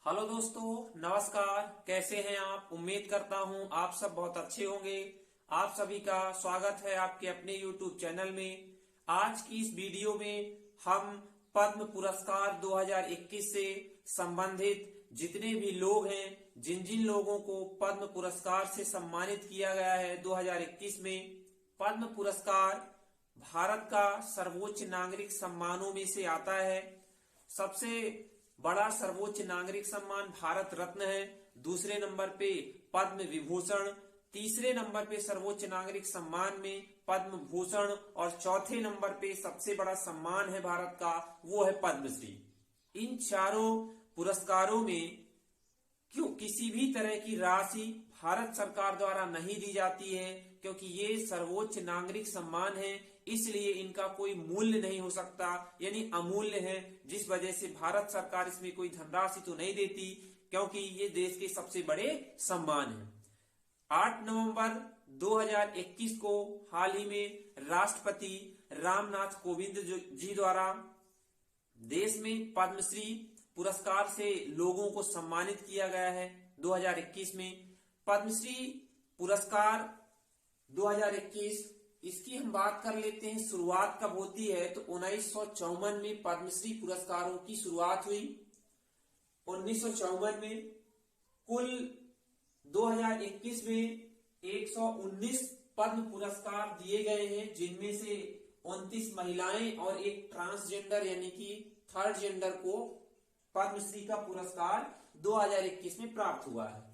Hello दोस्तों, नमस्कार। कैसे हैं आप? उम्मीद करता हूं आप सब बहुत अच्छे होंगे। आप सभी का स्वागत है आपके अपने YouTube चैनल में। आज की इस वीडियो में हम पद्म पुरस्कार 2021 से संबंधित जितने भी लोग हैं, जिन जिन लोगों को पद्म पुरस्कार से सम्मानित किया गया है 2021 में। पद्म पुरस्कार भारत का सर्वोच्च नागरिक सम्मानों में से आता है। सबसे बड़ा सर्वोच्च नागरिक सम्मान भारत रत्न है। दूसरे नंबर पे पद्म विभूषण, तीसरे नंबर पे सर्वोच्च नागरिक सम्मान में पद्म भूषण और चौथे नंबर पे सबसे बड़ा सम्मान है भारत का, वो है पद्मश्री। इन चारों पुरस्कारों में क्यों किसी भी तरह की राशि भारत सरकार द्वारा नहीं दी जाती है, क्योंकि ये सर्वोच्च नागरिक सम्मान है, इसलिए इनका कोई मूल्य नहीं हो सकता, यानी अमूल्य है। जिस वजह से भारत सरकार इसमें कोई धनराशि तो नहीं देती, क्योंकि ये देश के सबसे बड़े सम्मान है। 8 नवंबर 2021 को हाल ही में राष्ट्रपति रामनाथ कोविंद जी द्वारा देश में पद्मश्री पुरस्कार से लोगों को सम्मानित किया गया है। 2021 में पद्मश्री पुरस्कार 2021, इसकी हम बात कर लेते हैं। शुरुआत कब होती है तो 1954 में पद्मश्री पुरस्कारों की शुरुआत हुई। 1954 में कुल 2021 में 119 पद्म पुरस्कार दिए गए हैं, जिनमें से 29 महिलाएं और एक ट्रांसजेंडर यानी कि थर्ड जेंडर को पद्मश्री का पुरस्कार 2021 में प्राप्त हुआ है।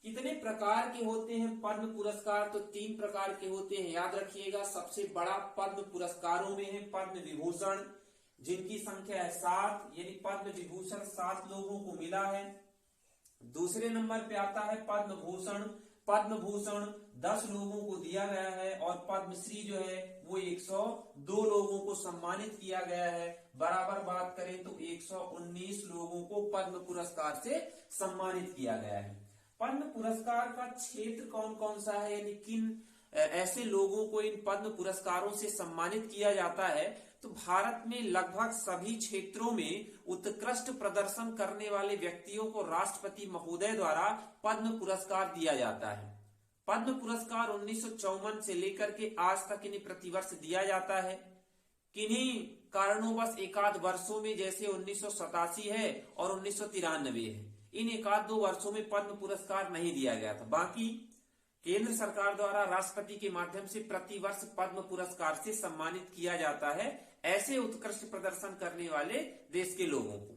कितने प्रकार के होते हैं पद्म पुरस्कार? तो 3 प्रकार के होते हैं, याद रखिएगा। सबसे बड़ा पद्म पुरस्कारों में है पद्म विभूषण, जिनकी संख्या है 7, यानी पद्म विभूषण 7 लोगों को मिला है। दूसरे नंबर पे आता है पद्म भूषण। पद्म भूषण 10 लोगों को दिया गया है और पद्मश्री जो है वो 102 लोगों को सम्मानित किया गया है। बराबर बात करें तो 119 लोगों को पद्म पुरस्कार से सम्मानित किया गया है। पद्म पुरस्कार का क्षेत्र कौन कौन सा है, यानी किन ऐसे लोगों को इन पद्म पुरस्कारों से सम्मानित किया जाता है? तो भारत में लगभग सभी क्षेत्रों में उत्कृष्ट प्रदर्शन करने वाले व्यक्तियों को राष्ट्रपति महोदय द्वारा पद्म पुरस्कार दिया जाता है। पद्म पुरस्कार 1954 से लेकर के आज तक इन्हें प्रतिवर्ष दिया जाता है। किन्हीं कारणों एकाध वर्षों में, जैसे 1987 है और 1993 है, इन एकाध 2 वर्षों में पद्म पुरस्कार नहीं दिया गया था। बाकी केंद्र सरकार द्वारा राष्ट्रपति के माध्यम से प्रतिवर्ष पद्म पुरस्कार से सम्मानित किया जाता है ऐसे उत्कृष्ट प्रदर्शन करने वाले देश के लोगों को।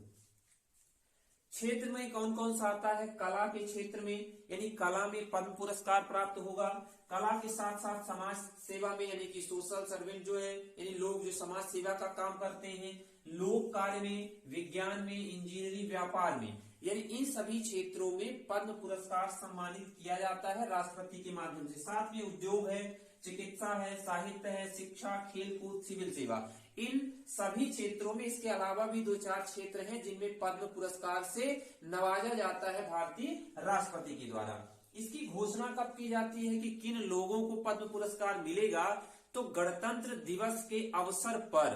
क्षेत्र में कौन कौन सा आता है? कला के क्षेत्र में, यानी कला में पद्म पुरस्कार प्राप्त होगा। कला के साथ साथ समाज सेवा में, यानी कि सोशल सर्वेंट जो है, यानी लोग जो समाज सेवा का काम करते हैं। लोक कार्य में, विज्ञान में, इंजीनियरिंग, व्यापार में, यानी इन सभी क्षेत्रों में पद्म पुरस्कार सम्मानित किया जाता है राष्ट्रपति के माध्यम से। साथ में उद्योग है, चिकित्सा है, साहित्य है, शिक्षा, खेलकूद, सिविल सेवा, इन सभी क्षेत्रों में इसके अलावा भी 2-4 क्षेत्र हैं जिनमें पद्म पुरस्कार से नवाजा जाता है भारतीय राष्ट्रपति के द्वारा। इसकी घोषणा कब की जाती है कि किन लोगों को पद्म पुरस्कार मिलेगा? तो गणतंत्र दिवस के अवसर पर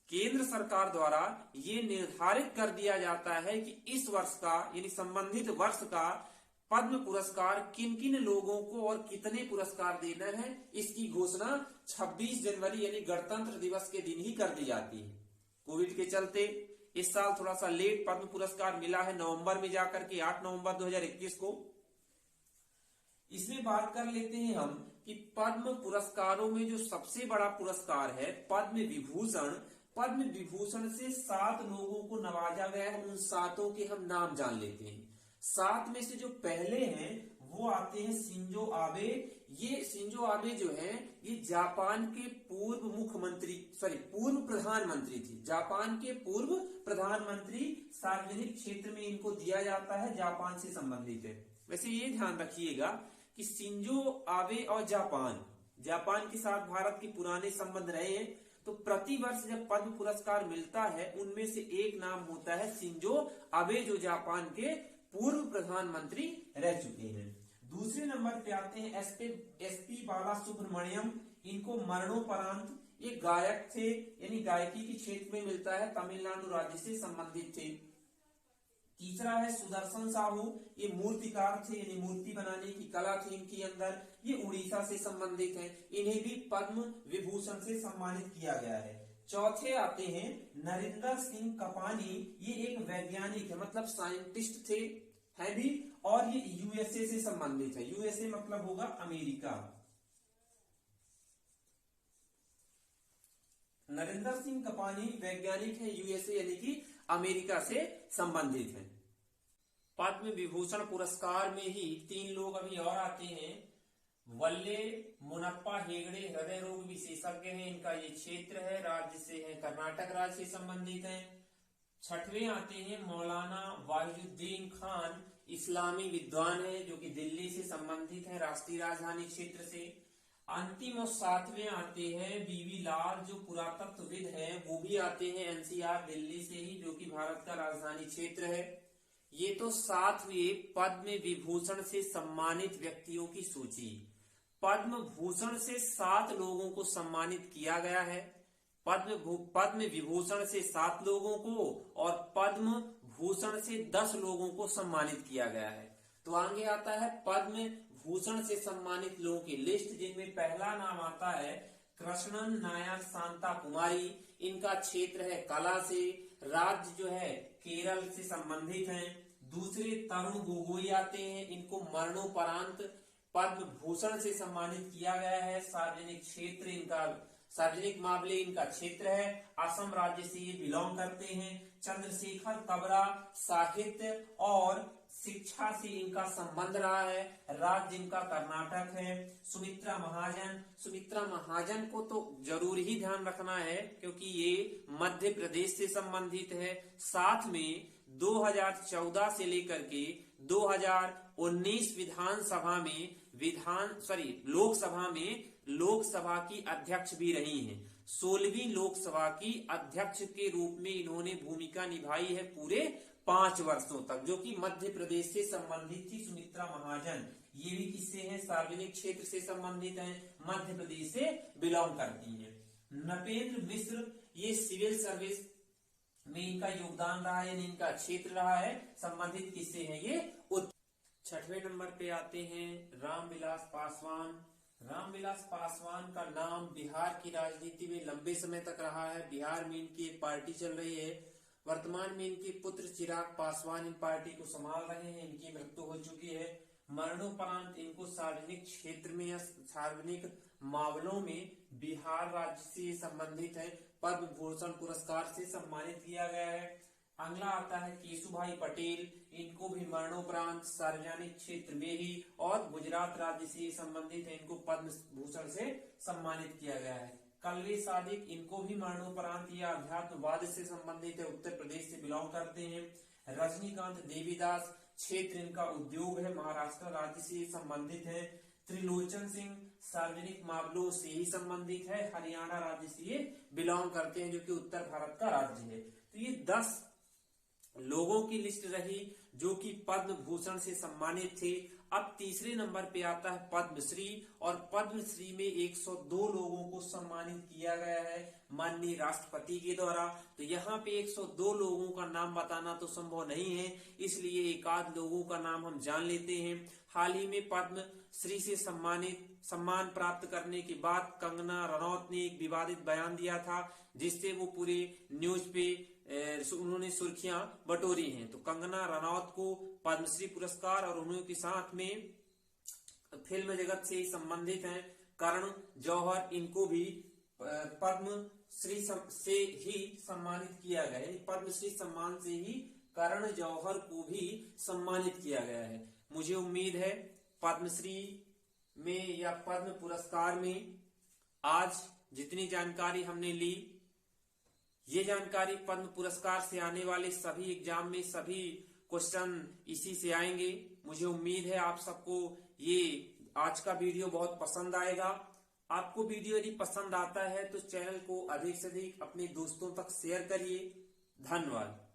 केंद्र सरकार द्वारा ये निर्धारित कर दिया जाता है कि इस वर्ष का, यानी संबंधित वर्ष का पद्म पुरस्कार किन किन लोगों को और कितने पुरस्कार देना है। इसकी घोषणा 26 जनवरी यानी गणतंत्र दिवस के दिन ही कर दी जाती है। कोविड के चलते इस साल थोड़ा सा लेट पद्म पुरस्कार मिला है, नवंबर में जाकर के 8 नवंबर 2021 को। इसमें बात कर लेते हैं हम कि पद्म पुरस्कारों में जो सबसे बड़ा पुरस्कार है पद्म विभूषण। पद्म विभूषण से 7 लोगों को नवाजा गया है। उन 7 के हम नाम जान लेते हैं। 7 में से जो पहले हैं वो आते हैं शिंजो आबे। ये शिंजो आबे जो है ये जापान के पूर्व पूर्व प्रधानमंत्री थी। जापान के पूर्व प्रधानमंत्री, सार्वजनिक क्षेत्र में इनको दिया जाता है, जापान से संबंधित है। वैसे ये ध्यान रखिएगा कि शिंजो आबे और जापान के साथ भारत के पुराने संबंध रहे हैं, तो प्रतिवर्ष जब पद्म पुरस्कार मिलता है उनमें से एक नाम होता है शिंजो आबे, जो जापान के पूर्व प्रधानमंत्री रह चुके हैं। दूसरे नंबर पे आते हैं एसपी बालासुब्रमण्यम। इनको मरणोपरांत ये गायक थे, यानी गायकी के क्षेत्र में मिलता है, तमिलनाडु राज्य से संबंधित थे। तीसरा है सुदर्शन साहू, ये मूर्तिकार थे यानी मूर्ति बनाने की कला थी इनके अंदर, ये उड़ीसा से संबंधित हैं, इन्हें भी पद्म विभूषण से सम्मानित किया गया है। चौथे आते हैं नरेंद्र सिंह कपानी, ये एक वैज्ञानिक है, मतलब साइंटिस्ट थे है भी, और ये यूएसए से संबंधित है। यूएसए मतलब होगा अमेरिका। नरेंद्र सिंह कपानी वैज्ञानिक है, यूएसए यानी कि अमेरिका से संबंधित है। पद्म विभूषण पुरस्कार में ही 3 लोग अभी और आते हैं। वल्ले मुनप्पा हेगड़े हृदय रोग विशेषज्ञ हैं, इनका ये क्षेत्र है, राज्य से है कर्नाटक राज्य से संबंधित है। छठवें आते हैं मौलाना वाहिदुद्दीन खान, इस्लामी विद्वान है जो कि दिल्ली से संबंधित है, राष्ट्रीय राजधानी क्षेत्र से। अंतिम और 7वें आते हैं बीवी लाल, जो पुरातत्वविद है, वो भी आते हैं एनसीआर दिल्ली से ही, जो कि भारत का राजधानी क्षेत्र है। ये तो 7वें पद्म विभूषण से सम्मानित व्यक्तियों की सूची। पद्म भूषण से 7 लोगों को सम्मानित किया गया है, पद्म विभूषण से 7 लोगों को और पद्म भूषण से 10 लोगों को सम्मानित किया गया है। तो आगे आता है पद्म भूषण से सम्मानित लोगों की लिस्ट, जिनमें पहला नाम आता है कृष्णन नायर शांता कुमारी, इनका क्षेत्र है कला से, राज्य जो है केरल से संबंधित है। दूसरे तरुण गोगोई आते हैं, इनको मरणोपरांत पद्म भूषण से सम्मानित किया गया है, सार्वजनिक क्षेत्र इनका, सार्वजनिक मामले इनका क्षेत्र है, असम राज्य से ये बिलोंग करते हैं। चंद्रशेखर कबरा साहित्य और शिक्षा से इनका संबंध रहा है, राज्य इनका कर्नाटक है। सुमित्रा महाजन को तो जरूर ही ध्यान रखना है क्योंकि ये मध्य प्रदेश से संबंधित है। साथ में 2014 से लेकर के 2019 विधानसभा में लोकसभा की अध्यक्ष भी रही हैं। 16वीं लोकसभा की अध्यक्ष के रूप में इन्होंने भूमिका निभाई है पूरे 5 वर्षों तक, जो कि मध्य प्रदेश से संबंधित थी सुमित्रा महाजन। ये भी किससे हैं? सार्वजनिक क्षेत्र से संबंधित हैं, मध्य प्रदेश से बिलोंग करती हैं। नपेंद्र मिश्र, ये सिविल सर्विस में इनका योगदान रहा है, इनका क्षेत्र रहा है, संबंधित किससे हैं? ये 6वें नंबर पे आते हैं रामविलास पासवान। रामविलास पासवान का नाम बिहार की राजनीति में लंबे समय तक रहा है। बिहार में इनकी एक पार्टी चल रही है, वर्तमान में इनके पुत्र चिराग पासवान इन पार्टी को संभाल रहे हैं, इनकी मृत्यु हो चुकी है। मरणोपरांत इनको सार्वजनिक क्षेत्र में या सार्वजनिक मामलों में बिहार राज्य से संबंधित है, पद्म भूषण पुरस्कार से सम्मानित किया गया है। अगला आता है केशुभाई पटेल, इनको भी मरणोपरांत सार्वजनिक क्षेत्र में ही और गुजरात राज्य से संबंधित है, इनको पद्म भूषण से सम्मानित किया गया है। कल्ले सादिक, इनको भी मरणोपरांत या अध्यात्मवाद से संबंधित है, उत्तर प्रदेश से बिलोंग करते हैं। रजनीकांत देवीदास, क्षेत्र इनका उद्योग है, महाराष्ट्र राज्य से संबंधित है। त्रिलोचन सिंह सार्वजनिक मामलों से ही संबंधित है, हरियाणा राज्य से ये बिलोंग करते हैं, जो कि उत्तर भारत का राज्य है। तो ये 10 लोगों की लिस्ट रही जो कि पद्म भूषण से सम्मानित थे। अब तीसरे नंबर पे आता है पद्मश्री, और पद्मश्री में 102 लोगों को सम्मानित किया गया है माननीय राष्ट्रपति के द्वारा। तो यहाँ पे 102 लोगों का नाम बताना तो संभव नहीं है, इसलिए एक आध लोगों का नाम हम जान लेते हैं। हाल ही में पद्मश्री से सम्मान प्राप्त करने के बाद कंगना रनौत ने एक विवादित बयान दिया था, जिससे वो पूरे न्यूज पे उन्होंने सुर्खियां बटोरी हैं। तो कंगना रनौत को पद्मश्री पुरस्कार, और उन्होंने के साथ में फिल्म जगत से संबंधित हैं करण जौहर, इनको भी पद्मश्री से ही सम्मानित किया गया है। पद्मश्री सम्मान से ही करण जौहर को भी सम्मानित किया गया है। मुझे उम्मीद है पद्मश्री में या पद्म पुरस्कार में आज जितनी जानकारी हमने ली, ये जानकारी पद्म पुरस्कार से आने वाले सभी एग्जाम में सभी क्वेश्चन इसी से आएंगे। मुझे उम्मीद है आप सबको ये आज का वीडियो बहुत पसंद आएगा। आपको वीडियो यदि पसंद आता है तो चैनल को अधिक से अधिक अपने दोस्तों तक शेयर करिए। धन्यवाद।